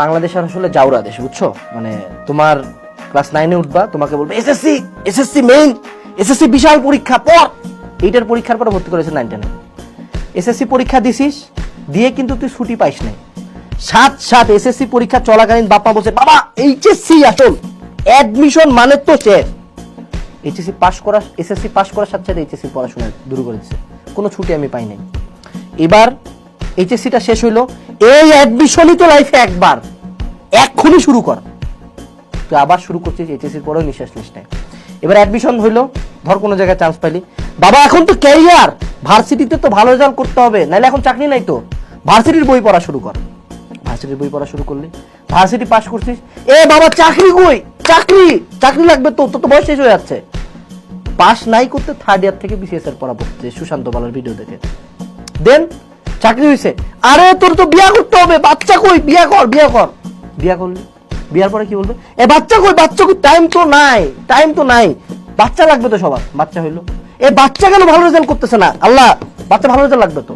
বাংলাদেশ আসলে জাউরা দেশ, বুঝছো? মানে তোমার ক্লাস 9-এ উঠবা, তোমাকে বলবে এসএসসি, এসএসসি মেইন, এসএসসি বিশাল পরীক্ষা পর। এইটার পরীক্ষার পরে ভর্তি করেছে 9-10-এ। এসএসসি পরীক্ষা দিছিস, দিয়ে কিন্তু তুই ছুটি পাইস নাই। সাত এসএসসি পরীক্ষা চলাকালীন বাপ্পা বলছে বাবা এইচএসসি আসল অ্যাডমিশন মানে তো শেষ। এইচএসসি পাস করা, এসএসসি পাস করার সাথে সাথে এইচএসসি পড়াশোনা শুরু করে দিচ্ছে, কোনো ছুটি আমি পাই নাই। এবার এইচএসসিটা শেষ হইলো, এই অ্যাডমিশনই তো লাইফে একবার, এক্ষুনি শুরু কর। তুই আবার শুরু করছিস, এইচএসসির পরেও নিঃশ্বাস নিস নাই। এবার অ্যাডমিশন হইলো, ধর কোনো জায়গায় চান্স পাইলি, বাবা এখন তো ক্যারিয়ার, ভার্সিটিতে তো ভালো রেজাল্ট করতে হবে, নাহলে এখন চাকরি নাই তো, ভার্সিটির বই পড়া শুরু কর। ভার্সিটির বই পড়া শুরু করলি, ভার্সিটি পাস করছিস, এ বাবা চাকরি কই, চাকরি চাকরি লাগবে তো, তোর তো বয়স শেষ হয়ে যাচ্ছে। পাস নাই করতে থার্ড ইয়ার থেকে বিসিএস এর পড়া পড়তে, সুশান্ত বালার ভিডিও দেখে। দেন চাকরি হয়েছে, আরে তোর তো বিয়া করতে হবে, বাচ্চা কই, বিয়া কর, বিয়া কর। বিয়া করলি, বিয়ার পরে কি বলবে, এ বাচ্চা কই, বাচ্চা কই, টাইম তো নাই, টাইম তো নাই, বাচ্চা লাগবে তো সবার। বাচ্চা হইলো, এ বাচ্চা কেন ভালো রেজাল্ট করতেছে না, আল্লাহ বাচ্চা ভালো রেজাল্ট লাগবে তো।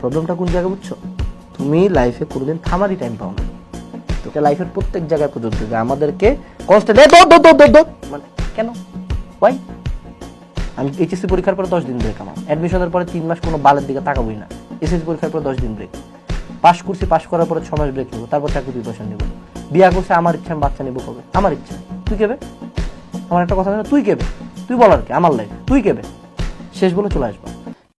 প্রবলেমটা কোন জায়গায় বুঝছো? তুমি লাইফে কোনোদিন থামারই টাইম পাও না। তোকে লাইফের প্রত্যেক জায়গায় প্রযোজ্য যে আমাদেরকে কনস্ট্যান্ট মানে কেন, ওয়াই? আমি এইচএসসি পরীক্ষার পরে 10 দিন ব্রেক, আমার অ্যাডমিশনের পরে 3 মাস কোনো বালের দিকে তাকাবোই না। এসএসসি পরীক্ষার পরে 10 দিন ব্রেক, পাস করছি, পাস করার পরে 6 মাস ব্রেক নেবো, তারপর চাকরি প্রিপারেশন নেবো। বিয়া করছে আমার ইচ্ছা, আমি বাচ্চা নেবো কবে, আমার ইচ্ছা। তুই কেবে? আমার একটা কথা জানো, তুই কেবে? তুই বলার কি, আমার লাইফ, তুই কেবে? শেষ বলে চলে আসবো।